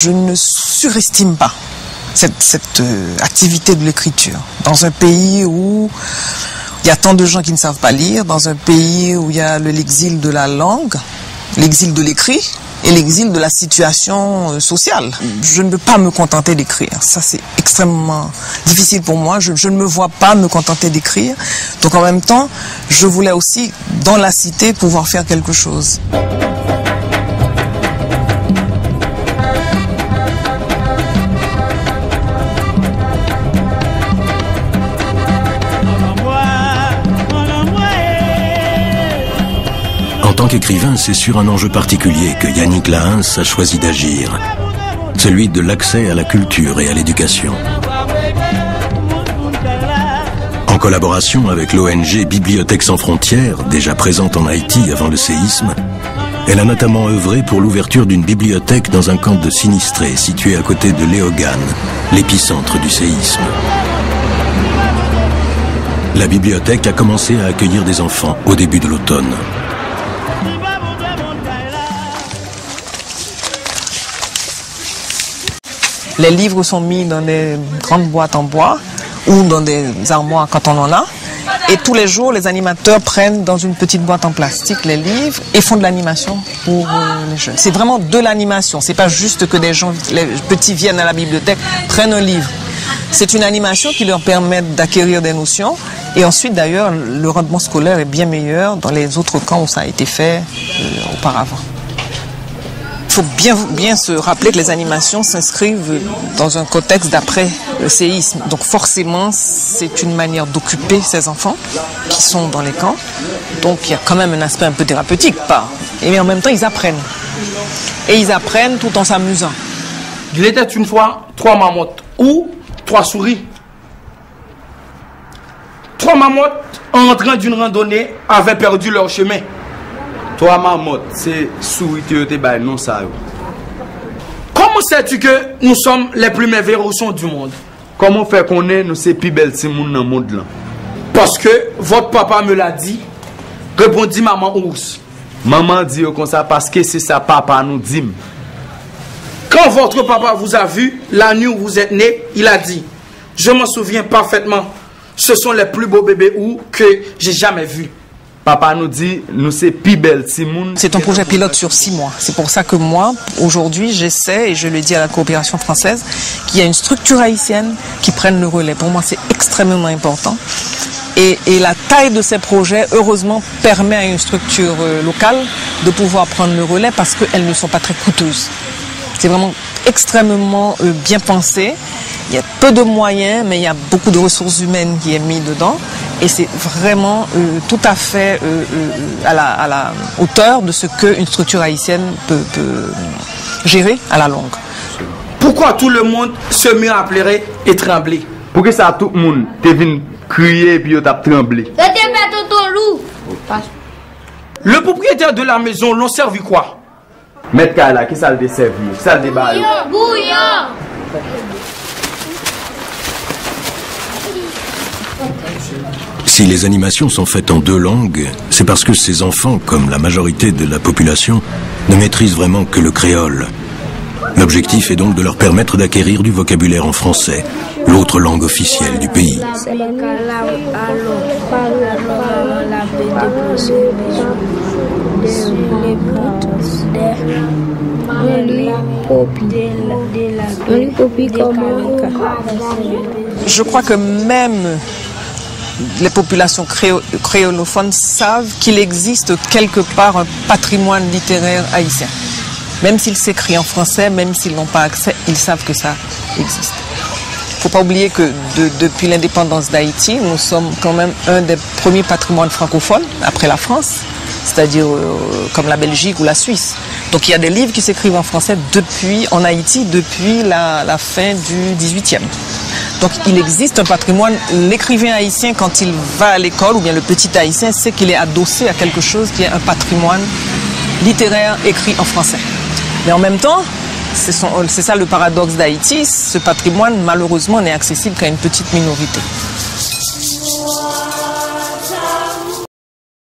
Je ne surestime pas cette activité de l'écriture. Dans un pays où il y a tant de gens qui ne savent pas lire, dans un pays où il y a l'exil de la langue, l'exil de l'écrit et l'exil de la situation sociale. Je ne peux pas me contenter d'écrire. Ça, c'est extrêmement difficile pour moi. Je ne me vois pas me contenter d'écrire. Donc en même temps, je voulais aussi, dans la cité, pouvoir faire quelque chose. En tant qu'écrivain, c'est sur un enjeu particulier que Yannick Lahens a choisi d'agir, celui de l'accès à la culture et à l'éducation. En collaboration avec l'ONG Bibliothèques sans frontières, déjà présente en Haïti avant le séisme, elle a notamment œuvré pour l'ouverture d'une bibliothèque dans un camp de sinistrés situé à côté de Léogane, l'épicentre du séisme. La bibliothèque a commencé à accueillir des enfants au début de l'automne. Les livres sont mis dans des grandes boîtes en bois ou dans des armoires quand on en a. Et tous les jours, les animateurs prennent dans une petite boîte en plastique les livres et font de l'animation pour les jeunes. C'est vraiment de l'animation. C'est pas juste que des gens, les petits viennent à la bibliothèque, prennent un livre. C'est une animation qui leur permet d'acquérir des notions. Et ensuite, d'ailleurs, le rendement scolaire est bien meilleur dans les autres camps où ça a été fait auparavant. Il faut bien se rappeler que les animations s'inscrivent dans un contexte d'après le séisme. Donc forcément, c'est une manière d'occuper ces enfants qui sont dans les camps. Donc il y a quand même un aspect un peu thérapeutique, mais en même temps, ils apprennent. Et ils apprennent tout en s'amusant. Il était une fois 3 marmottes ou 3 souris. 3 marmottes, en entrant d'une randonnée, avaient perdu leur chemin. 3 marmottes, c'est souris qui étaient bail non ça. Comment sais-tu que nous sommes les plus merveilleux sons du monde? Comment faire qu'on est nous c'est plus belle si moun dans le monde là? Parce que votre papa me l'a dit, répondit maman ours. Maman dit comme ça parce que c'est ça papa nous dit. Quand votre papa vous a vu, la nuit où vous êtes né, il a dit, je m'en souviens parfaitement, ce sont les plus beaux bébés ou que j'ai jamais vus. Papa nous dit, nous c'est plus belle si moun. C'est un projet pilote sur 6 mois. C'est pour ça que moi, aujourd'hui, j'essaie, et je le dis à la coopération française, qu'il y a une structure haïtienne qui prenne le relais. Pour moi, c'est extrêmement important. Et la taille de ces projets, heureusement, permet à une structure locale de pouvoir prendre le relais parce qu'elles ne sont pas très coûteuses. C'est vraiment extrêmement bien pensé. Il y a peu de moyens, mais il y a beaucoup de ressources humaines qui est mis dedans. Et c'est vraiment tout à fait à la hauteur de ce qu'une structure haïtienne peut gérer à la longue. Pourquoi tout le monde se met à pleurer et trembler? Pour que ça tout le monde te vienne crier et puis t'a tremblé. Le propriétaire de la maison l'ont servi quoi? Maître Kala, qui ça le desservi? Qui ça le débat? Bouillon. Si les animations sont faites en 2 langues, c'est parce que ces enfants, comme la majorité de la population, ne maîtrisent vraiment que le créole. L'objectif est donc de leur permettre d'acquérir du vocabulaire en français, l'autre langue officielle du pays. Je crois que même les populations créolophones savent qu'il existe quelque part un patrimoine littéraire haïtien. Même s'il s'écrit en français, même s'ils n'ont pas accès, ils savent que ça existe. Il ne faut pas oublier que depuis l'indépendance d'Haïti, nous sommes quand même un des premiers patrimoines francophones, après la France, c'est-à-dire comme la Belgique ou la Suisse. Donc il y a des livres qui s'écrivent en français en Haïti depuis la fin du XVIIIe. Donc il existe un patrimoine. L'écrivain haïtien, quand il va à l'école, ou bien le petit haïtien, sait qu'il est adossé à quelque chose qui est un patrimoine littéraire écrit en français. Mais en même temps, c'est ça le paradoxe d'Haïti, ce patrimoine malheureusement n'est accessible qu'à une petite minorité.